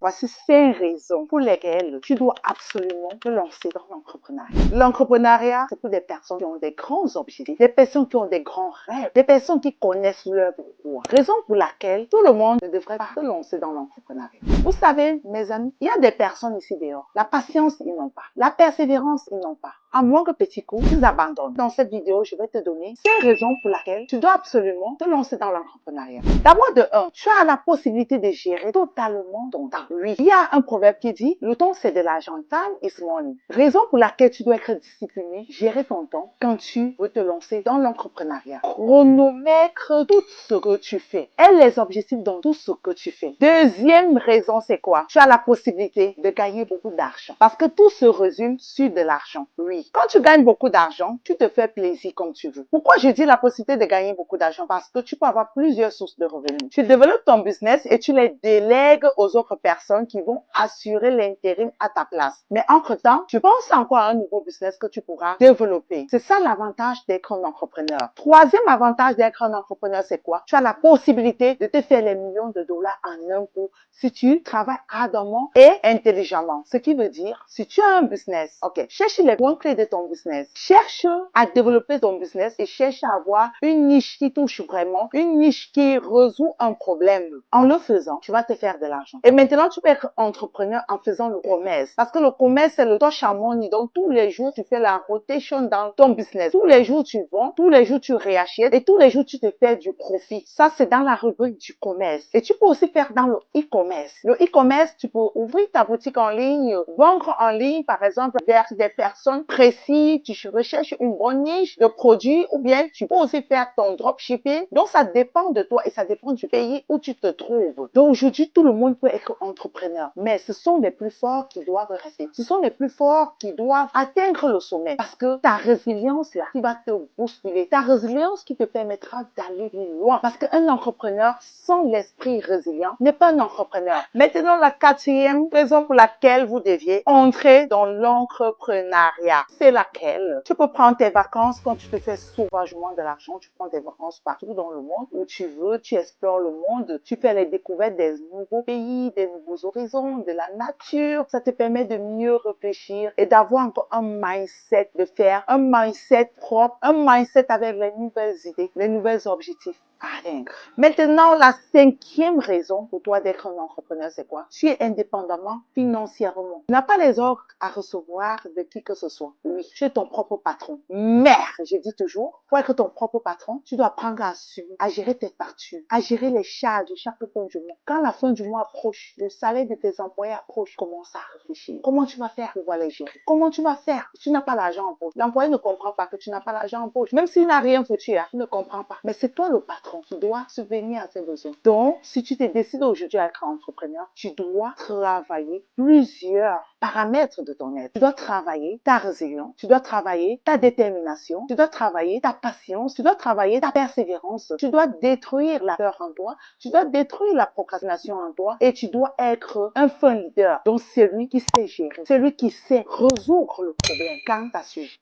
Voici 5 raisons pour lesquelles tu dois absolument te lancer dans l'entrepreneuriat. L'entrepreneuriat, c'est pour des personnes qui ont des grands objectifs, des personnes qui ont des grands rêves, des personnes qui connaissent leur pourquoi. Raison pour laquelle tout le monde ne devrait pas se lancer dans l'entrepreneuriat. Vous savez, mes amis, il y a des personnes ici dehors. La patience, ils n'ont pas. La persévérance, ils n'ont pas. À moins que petit coup, ils abandonnent. Dans cette vidéo, je vais te donner 5 raisons pour lesquelles tu dois absolument te lancer dans l'entrepreneuriat. D'abord, de 1, tu as la possibilité de gérer totalement ton temps. Oui, il y a un proverbe qui dit, le temps c'est de l'argent. Time is money. Raison pour laquelle tu dois être discipliné, gérer ton temps quand tu veux te lancer dans l'entrepreneuriat. Chronomètre tout ce que tu fais. Et les objectifs dans tout ce que tu fais. Deuxième raison, c'est quoi? Tu as la possibilité de gagner beaucoup d'argent. Parce que tout se résume sur de l'argent. Oui. Quand tu gagnes beaucoup d'argent, tu te fais plaisir comme tu veux. Pourquoi je dis la possibilité de gagner beaucoup d'argent? Parce que tu peux avoir plusieurs sources de revenus. Tu développes ton business et tu les délègues aux autres personnes qui vont assurer l'intérim à ta place. Mais entre-temps, tu penses encore à un nouveau business que tu pourras développer. C'est ça l'avantage d'être un entrepreneur. Troisième avantage d'être un entrepreneur, c'est quoi? Tu as la possibilité de te faire les millions de dollars en un coup si tu travailles ardemment et intelligemment. Ce qui veut dire, si tu as un business, ok, cherche les points clés de ton business. Cherche à développer ton business et cherche à avoir une niche qui touche vraiment, une niche qui résout un problème. En le faisant, tu vas te faire de l'argent. Et maintenant, tu peux être entrepreneur en faisant le commerce. Parce que le commerce, c'est le touch à money. Donc, tous les jours, tu fais la rotation dans ton business. Tous les jours, tu vends. Tous les jours, tu réachètes. Et tous les jours, tu te fais du profit. Ça, c'est dans la rubrique du commerce. Et tu peux aussi faire dans le e-commerce. Le e-commerce, tu peux ouvrir ta boutique en ligne, vendre en ligne, par exemple, vers des personnes précises. Tu recherches une bonne niche de produits ou bien tu peux aussi faire ton dropshipping. Donc, ça dépend de toi et ça dépend du pays où tu te trouves. Donc, aujourd'hui, tout le monde peut être entrepreneur. Mais ce sont les plus forts qui doivent rester. Ce sont les plus forts qui doivent atteindre le sommet. Parce que ta résilience, là, qui va te bousculer. Ta résilience qui te permettra d'aller plus loin. Parce qu'un entrepreneur sans l'esprit résilient n'est pas un entrepreneur. Maintenant, la quatrième raison pour laquelle vous deviez entrer dans l'entrepreneuriat, c'est laquelle? Tu peux prendre tes vacances quand tu te fais sauvagement de l'argent. Tu prends tes vacances partout dans le monde où tu veux. Tu explores le monde. Tu fais les découvertes des nouveaux pays, des nouveaux horizons, de la nature. Ça te permet de mieux réfléchir et d'avoir encore un mindset de faire, un mindset propre, un mindset avec les nouvelles idées, les nouveaux objectifs à atteindre. Maintenant, la cinquième raison pour toi d'être un entrepreneur, c'est quoi? Tu es indépendamment financièrement. Tu n'as pas les ordres à recevoir de qui que ce soit. Oui, tu es ton propre patron. Mais, je dis toujours, pour être ton propre patron, tu dois apprendre à assumer, à gérer tes factures, à gérer les charges de chaque fin du mois. Quand la fin du mois approche, le salaire de tes employés approche, commence à réfléchir. Comment tu vas faire pour pouvoir les gérer? Comment tu vas faire? Tu n'as pas l'argent en poche. L'employé ne comprend pas que tu n'as pas l'argent en poche. Même s'il n'a rien foutu, il ne comprend pas. Mais c'est toi le patron. Tu dois subvenir à ses besoins. Donc, si tu te décides aujourd'hui à être entrepreneur, tu dois travailler plusieurs paramètres de ton être. Tu dois travailler ta résilience, tu dois travailler ta détermination, tu dois travailler ta patience, tu dois travailler ta persévérance, tu dois détruire la peur en toi, tu dois détruire la procrastination en toi et tu dois être un fun leader. Donc, celui qui sait gérer, celui qui sait résoudre le problème quand tu as su.